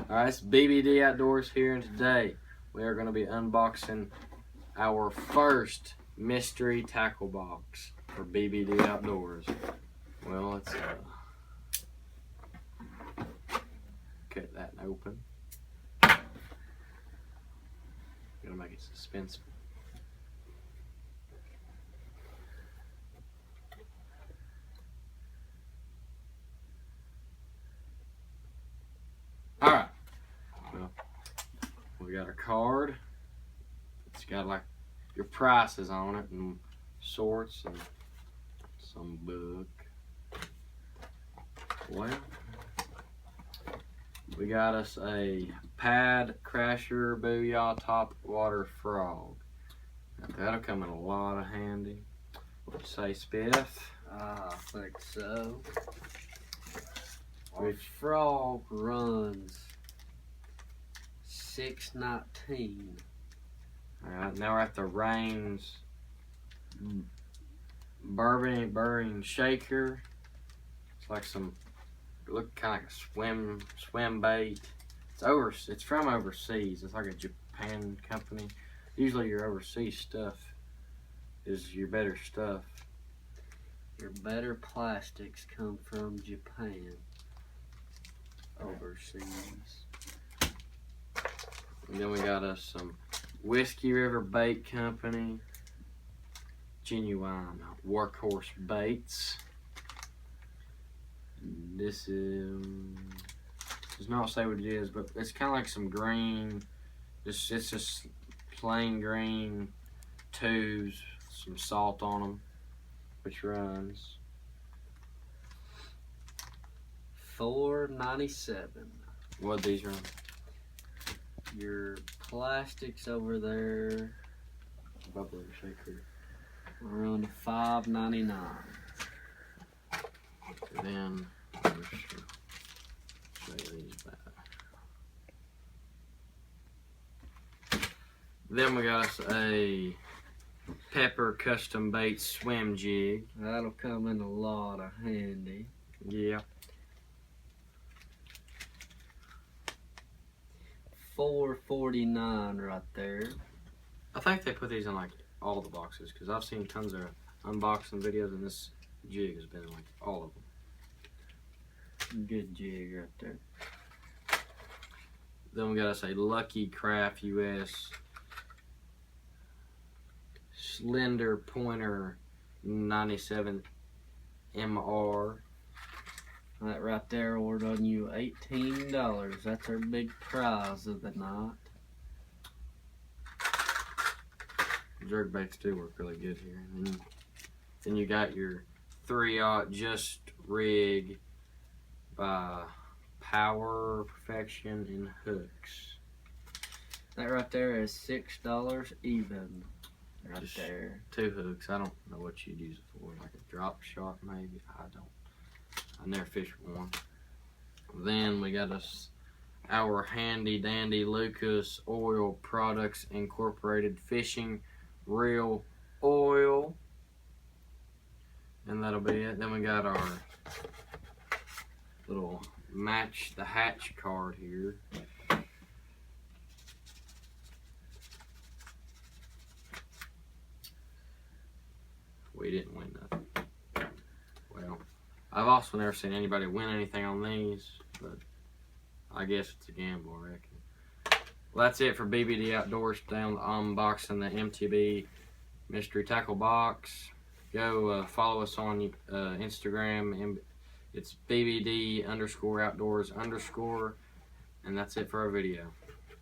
Alright, it's BBD Outdoors here, and today we are going to be unboxing our first mystery tackle box for BBD Outdoors. Well, let's cut that open. Gotta make it suspenseful. Alright, well, we got a card. It's got like your prices on it and sorts and some book. Well, we got us a Pad Crasher Booyah Top Water Frog. Now, that'll come in a lot of handy. What you say, Spiff? I think so. Our frog runs $6.19. Alright, now we're at the Rains Bourbon Shaker. It's like some, look kind of like a swim bait. It's from overseas. It's like a Japan company. Usually your overseas stuff is your better stuff. Your better plastics come from Japan. Overseas. And then we got us some Whiskey River Bait Company genuine workhorse baits. This is does not say what it is, but it's kind of like some green. It's just plain green tubes, some salt on them, which runs $4.97. what these run. Your plastics over there Bubbler shaker. run $5.99. Then let's show you these back. Then we got us a Pepper Custom Bait Swim Jig. That'll come in a lot of handy. Yeah. $4.49 right there. I think they put these in like all the boxes because I've seen tons of unboxing videos and this jig has been in like all of them. Good jig right there. Then we got us a Lucky Craft US Slender Pointer 97 MR. That right there will run you $18. That's our big prize of the night. Jerk baits do work really good here. And then you got your 3/0 Just Rig by Power Perfection and Hooks. That right there is $6 even. Right Just there. 2 hooks. I don't know what you'd use it for. Like a drop shot maybe. I never fished one. Then we got us our handy dandy Lucas Oil Products Incorporated Fishing Reel Oil. And that'll be it. Then we got our little Match the Hatch card here. We didn't win nothing. Well, I've also never seen anybody win anything on these, but I guess it's a gamble, I reckon. Well, that's it for BBD Outdoors. Down unboxing the MTB mystery tackle box. Go follow us on Instagram. It's BBD_outdoors_, and that's it for our video.